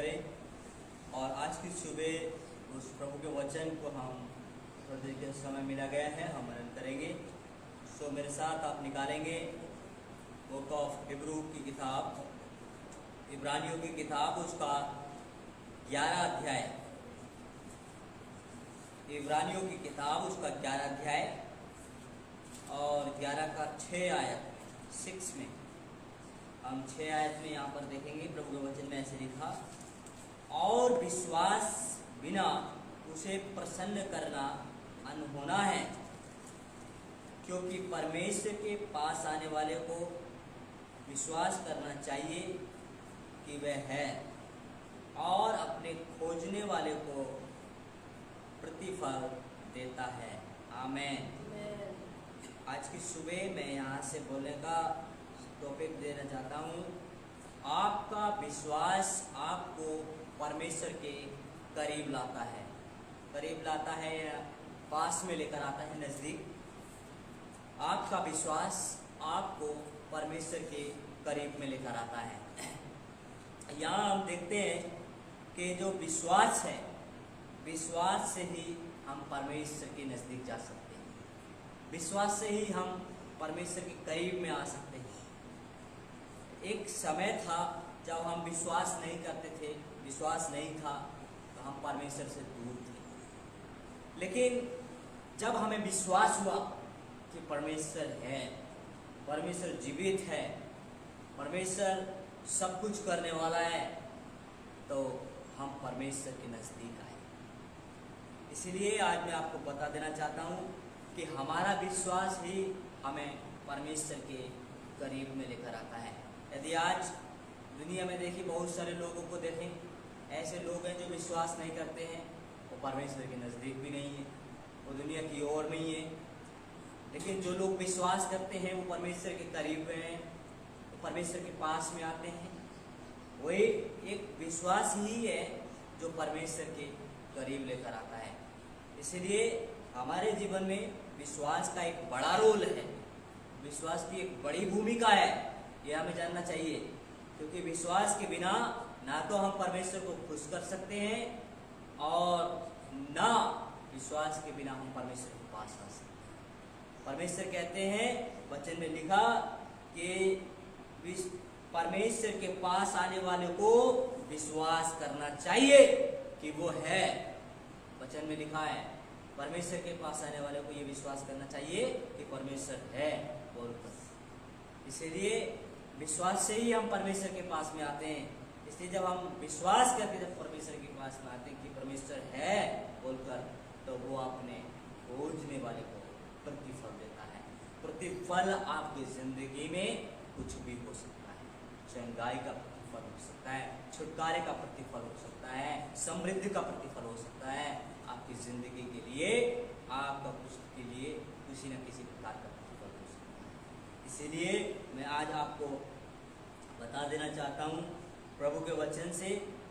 करें और आज की सुबह उस प्रभु के वचन को हम थोड़ी देर के समय मिला गया है, हम मनन करेंगे। सो मेरे साथ आप निकालेंगे बुक ऑफ हिब्रू की किताब, इब्रानियों की किताब, उसका 11 अध्याय। इब्रानियों की किताब उसका 11 अध्याय और 11 का 6 आयत 6 में हम 6 आयत में यहाँ पर देखेंगे। प्रभु के वचन में ऐसे लिखा, और विश्वास बिना उसे प्रसन्न करना अनहोना है, क्योंकि परमेश्वर के पास आने वाले को विश्वास करना चाहिए कि वह है, और अपने खोजने वाले को प्रतिफल देता है। आमीन। आज की सुबह मैं यहाँ से बोलने का टॉपिक देना चाहता हूँ, आपका विश्वास आपको परमेश्वर के करीब लाता है। करीब लाता है या पास में लेकर आता है, नज़दीक। आपका विश्वास आपको परमेश्वर के करीब में लेकर आता है। यहाँ हम देखते हैं कि जो विश्वास है, विश्वास से ही हम परमेश्वर के नज़दीक जा सकते हैं। विश्वास से ही हम परमेश्वर के करीब में आ सकते हैं। एक समय था जब हम विश्वास नहीं करते थे, विश्वास नहीं था तो हम परमेश्वर से दूर थे। लेकिन जब हमें विश्वास हुआ कि परमेश्वर है, परमेश्वर जीवित है, परमेश्वर सब कुछ करने वाला है, तो हम परमेश्वर के नज़दीक आए। इसीलिए आज मैं आपको बता देना चाहता हूँ कि हमारा विश्वास ही हमें परमेश्वर के करीब में लेकर आता है। यदि आज दुनिया में देखिए, बहुत सारे लोगों को देखें, ऐसे लोग हैं जो विश्वास नहीं करते हैं, वो परमेश्वर के नज़दीक भी नहीं है, वो दुनिया की ओर नहीं है। लेकिन जो लोग विश्वास करते हैं वो परमेश्वर के करीब में हैं, वो परमेश्वर के पास में आते हैं। वही एक विश्वास ही है जो परमेश्वर के करीब लेकर आता है। इसलिए हमारे जीवन में विश्वास का एक बड़ा रोल है, विश्वास की एक बड़ी भूमिका है, यह हमें जानना चाहिए। क्योंकि विश्वास के बिना ना तो हम परमेश्वर को खुश कर सकते हैं और ना विश्वास के बिना हम परमेश्वर के पास आ सकते हैं। परमेश्वर कहते हैं, वचन में लिखा कि परमेश्वर के पास आने वाले को विश्वास करना चाहिए कि वो है। वचन में लिखा है, परमेश्वर के पास आने वाले को ये विश्वास करना चाहिए कि परमेश्वर है बोलकर। इसलिए विश्वास से ही हम परमेश्वर के पास में आते हैं। इसलिए जब हम विश्वास करके जब परमेश्वर के पास में आते हैं कि परमेश्वर है बोलकर, तो वो अपने खोजने वाले को प्रतिफल देता है। प्रतिफल आपकी जिंदगी में कुछ भी हो सकता है। चंगाई का प्रतिफल हो सकता है, छुटकारे का प्रतिफल हो सकता है, समृद्धि का प्रतिफल हो सकता है। आपकी जिंदगी के लिए, आपका कुछ के लिए किसी न किसी प्रकार का प्रतिफल हो सकता है। इसीलिए मैं आज आपको बता देना चाहता हूँ प्रभु के वचन से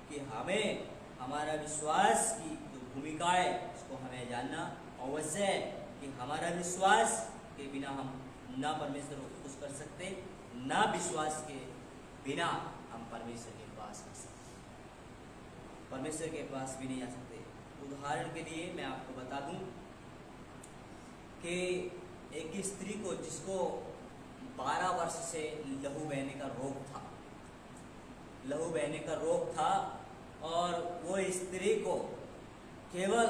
कि हमें हमारा विश्वास की जो भूमिका है उसको हमें जानना अवश्य है कि हमारा विश्वास के बिना हम ना परमेश्वर को खुश कर सकते, ना विश्वास के बिना हम परमेश्वर के पास आ सकते, परमेश्वर के पास भी नहीं आ सकते। उदाहरण के लिए मैं आपको बता दूं कि एक स्त्री को, जिसको 12 वर्ष से लहू बहने का रोग था, लहू बहने का रोग था, और वो स्त्री को केवल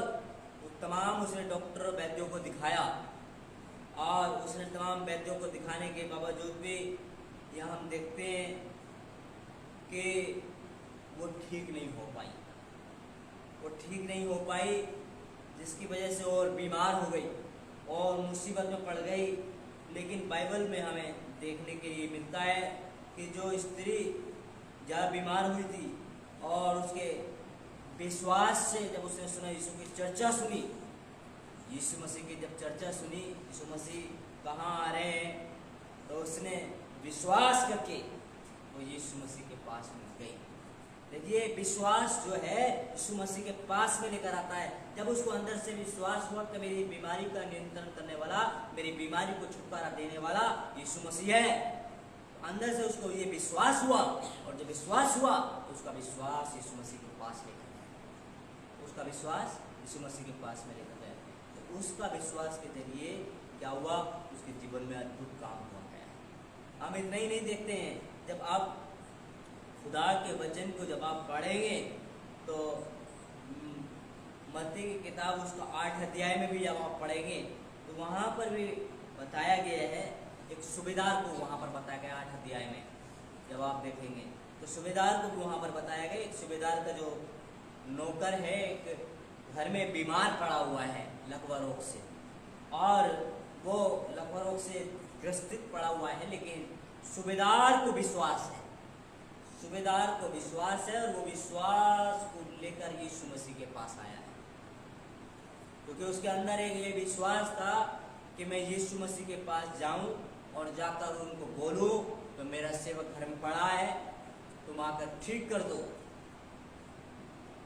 तमाम उसने डॉक्टर वैद्यों को दिखाया, और उसने तमाम वैद्यों को दिखाने के बावजूद भी यह हम देखते हैं कि वो ठीक नहीं हो पाई, वो ठीक नहीं हो पाई, जिसकी वजह से और बीमार हो गई और मुसीबत में पड़ गई। लेकिन बाइबल में हमें देखने के लिए मिलता है कि जो स्त्री ज़्यादा बीमार हुई थी और उसके विश्वास से जब उसने सुना, यीशु की चर्चा सुनी, यीशु मसीह की जब चर्चा सुनी, यीशु मसीह कहाँ आ रहे हैं, तो उसने विश्वास करके वो यीशु मसीह के पास में गई। देखिए, विश्वास जो है यीशु मसीह के पास में लेकर आता है। जब उसको अंदर से विश्वास हुआ कि मेरी बीमारी का नियंत्रण करने वाला, मेरी बीमारी को छुटकारा देने वाला यीशु मसीह है, अंदर से उसको ये विश्वास हुआ, और जब विश्वास हुआ तो उसका विश्वास यीशु मसीह के पास लेकर गया, उसका विश्वास यीशु मसीह के पास में लेकर गया। तो उसका विश्वास के जरिए क्या हुआ, उसके जीवन में अद्भुत काम हुआ गया। हम इतना ही नहीं देखते हैं, जब आप खुदा के वचन को जब आप पढ़ेंगे तो मत्ती की किताब उसका 8 अध्याय में भी जब आप पढ़ेंगे तो वहाँ पर भी बताया गया है, एक सूबेदार को वहाँ पर बताया गया 8 अध्याय में। जब आप देखेंगे तो सूबेदार को भी वहाँ पर बताया गया। एक सूबेदार का जो नौकर है, एक घर में बीमार पड़ा हुआ है लकवा रोग से, और वो लकवा रोग से ग्रसित पड़ा हुआ है, लेकिन सूबेदार को विश्वास है, सूबेदार को विश्वास है, और वो विश्वास को लेकर यीशु मसीह के पास आया है, क्योंकि उसके अंदर एक ये विश्वास था कि मैं यीशु मसीह के पास जाऊं और जाकर उनको बोलूं तो मेरा सेवक घर में पड़ा है, तुम आकर ठीक कर दो,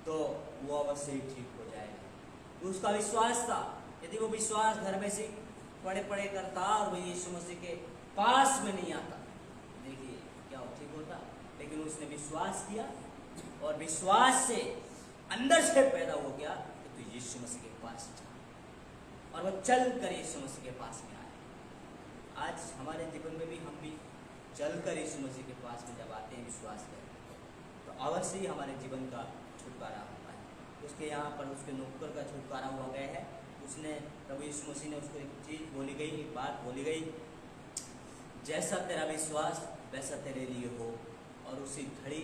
तो वो अवश्य ही ठीक हो जाएगा। तो उसका विश्वास था। यदि वो विश्वास घर में से पड़े पड़े करता और वो यीशु मसीह के पास में नहीं आता, देखिए क्या ठीक होता। लेकिन उसने विश्वास किया, और विश्वास से अंदर से पैदा हो गया कि तू यीशु मसीह के पास जा, और वो चल कर यीशु मसीह के पास में आया। आज हमारे जीवन में भी हम भी चल कर यीशु मसीह के पास में जब आते हैं विश्वास करके, तो अवश्य ही हमारे जीवन का छुटकारा होता है। उसके यहाँ पर उसके नौकर का छुटकारा हुआ गया है। उसने प्रभु यीशु मसीह ने उसको एक चीज़ बोली गई, एक बात बोली गई, जैसा तेरा विश्वास वैसा तेरे लिए हो। और उसी घड़ी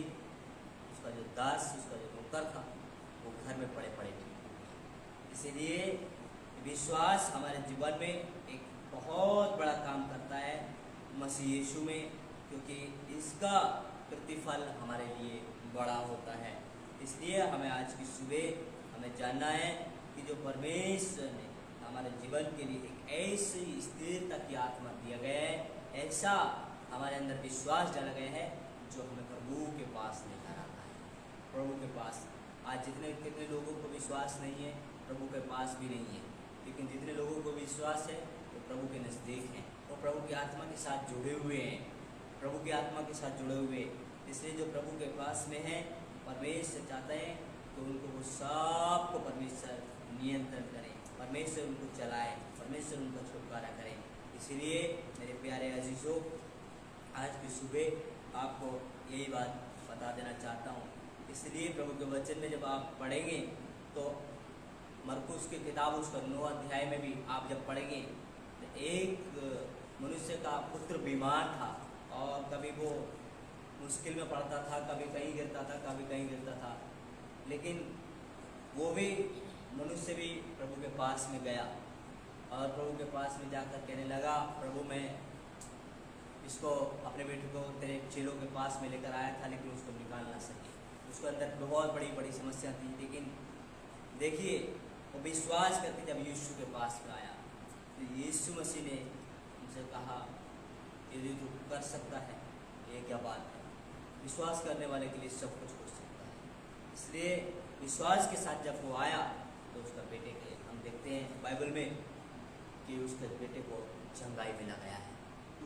उसका जो दास, उसका जो नौकर था, वो घर में पड़े पड़े थे। इसीलिए विश्वास हमारे जीवन में एक बहुत बड़ा काम करता है मसीह यीशु में, क्योंकि इसका प्रतिफल हमारे लिए बड़ा होता है। इसलिए हमें आज की सुबह हमें जानना है कि जो परमेश्वर ने हमारे जीवन के लिए एक ऐसी स्थिरता की आत्मा दिया गया है, ऐसा हमारे अंदर विश्वास डाला गया है जो हमें प्रभु के पास लेकर आता है। प्रभु के पास आज कितने लोगों को विश्वास नहीं है, प्रभु के पास भी नहीं है, लेकिन जितने लोगों को विश्वास है वो प्रभु के नज़दीक हैं, वो प्रभु की आत्मा के साथ जुड़े हुए हैं, प्रभु की आत्मा के साथ जुड़े हुए। इसलिए जो प्रभु के पास में हैं, परमेश्वर चाहते हैं तो उनको वो सबको परमेश्वर नियंत्रण करें, परमेश्वर उनको चलाए, परमेश्वर उनको छुटकारा करें। इसीलिए मेरे प्यारे अजीजों, आज की सुबह आपको यही बात बता देना चाहता हूँ। इसलिए प्रभु के वचन में जब आप पढ़ेंगे तो मरकुस की किताब उसका 9 अध्याय में भी आप जब पढ़ेंगे तो एक मनुष्य का पुत्र बीमार था, और कभी वो मुश्किल में पड़ता था, कभी कहीं गिरता था, कभी कहीं गिरता था, लेकिन वो भी मनुष्य भी प्रभु के पास में गया, और प्रभु के पास में जाकर कहने लगा, प्रभु मैं इसको अपने बेटे को तेरे चेलों के पास में लेकर आया था, लेकिन उसको निकाल ना सके। उसके अंदर बहुत बड़ी बड़ी समस्या थी, लेकिन देखिए वो विश्वास करके जब यीशु के पास में आया तो यीशु मसीह ने उनसे कहा, यदि तू कर सकता है, ये क्या बात है, विश्वास करने वाले के लिए सब कुछ हो सकता है। इसलिए विश्वास के साथ जब वो आया तो उसका बेटे के हम देखते हैं बाइबल में कि उसके बेटे को चंगाई मिला गया है,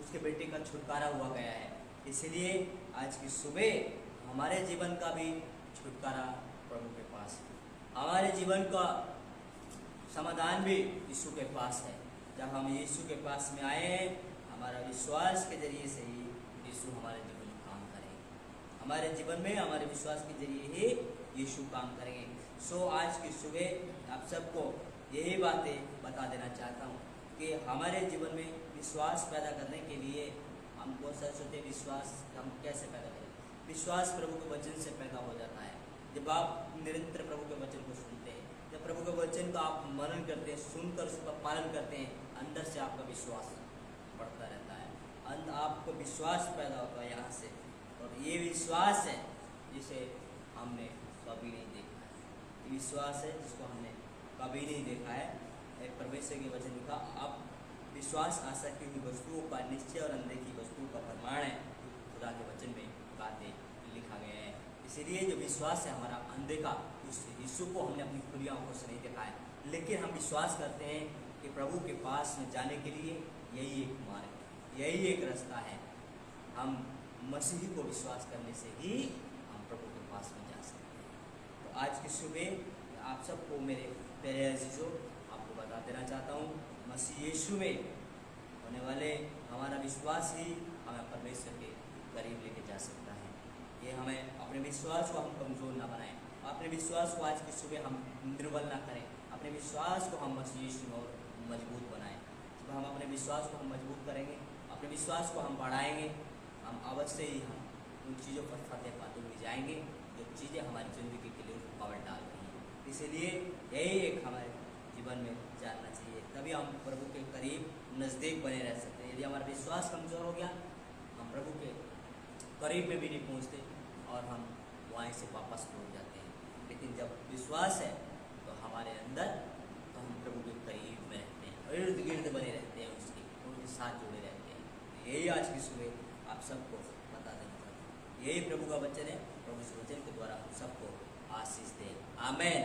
उसके बेटे का छुटकारा हुआ गया है। इसलिए आज की सुबह हमारे जीवन का भी छुटकारा प्रभु के पास है, हमारे जीवन का समाधान भी यीशु के पास है। जब हम यीशु के पास में आए हैं, हमारा विश्वास के जरिए से ही यीशु हमारे जीवन में काम करेंगे, हमारे जीवन में हमारे विश्वास के जरिए ही यीशु काम करेंगे। सो आज की सुबह आप सबको यही बातें बता देना चाहता हूँ कि हमारे जीवन में विश्वास पैदा करने के लिए हम बहुत सारे सोचते विश्वास हम कैसे पैदा करें। विश्वास प्रभु के वचन से पैदा हो जाता है। जब आप निरंतर प्रभु के वचन को सुनते हैं, जब प्रभु के वचन का आप मनन करते हैं, सुनकर उसका पालन करते हैं, अंदर से आपका विश्वास बढ़ता रहता है, आपको विश्वास पैदा होता है यहाँ से। और ये विश्वास है जिसे हमने कभी नहीं देखा है, विश्वास है जिसको हमने कभी नहीं देखा है। परमेश्वर के वचन लिखा, अब विश्वास आशा की हुई वस्तुओं का निश्चय और अनदेखी वस्तुओं का प्रमाण है, खुदा के वचन में बातें लिखा गया है। इसीलिए जो विश्वास है हमारा अनदेखा, उस यीशु को हमने अपनी खुली आंखों से नहीं देखा है, लेकिन हम विश्वास करते हैं कि प्रभु के पास में जाने के लिए यही एक मार्ग है, यही एक रास्ता है। हम मसीह को विश्वास करने से ही हम प्रभु के पास में जा सकते हैं। तो आज की सुबह आप सबको मेरे प्यारे अजीजों आपको बता देना चाहता हूँ, मसीह यीशु में होने वाले हमारा विश्वास ही हमें परमेश्वर के करीब लेके जा सकता है। ये हमें अपने विश्वास को हम कमज़ोर ना बनाएं, अपने विश्वास को आज की सुबह हम दुर्बल ना करें, अपने विश्वास को हम मसीह यीशु में मजबूत बनाएं। जब हम अपने विश्वास को हम मजबूत करेंगे, अपने विश्वास को हम बढ़ाएंगे, हम अवश्य ही हम उन चीज़ों पर फतेह पाते हुए जाएंगे जो चीज़ें हमारी ज़िंदगी के लिए रुकावट डाल रही हैं। इसलिए यही एक हमारे जीवन में जानना चाहिए, तभी हम प्रभु के करीब नज़दीक बने रह सकते हैं। यदि हमारा विश्वास कमज़ोर हो गया, हम प्रभु के करीब में भी नहीं पहुँचते और हम वहीं से वापस लौट जाते हैं। लेकिन जब विश्वास है तो हमारे अंदर, तो हम प्रभु के करीब में रहते हैं, इर्द गिर्द बने रहते हैं, उनके साथ जुड़े रहते हैं। यही आज की सुबह आप सबको बता देना चाहता हूँ। यही प्रभु का वचन है, प्रभु इस वचन के द्वारा हम सबको आशीष दे। आमीन।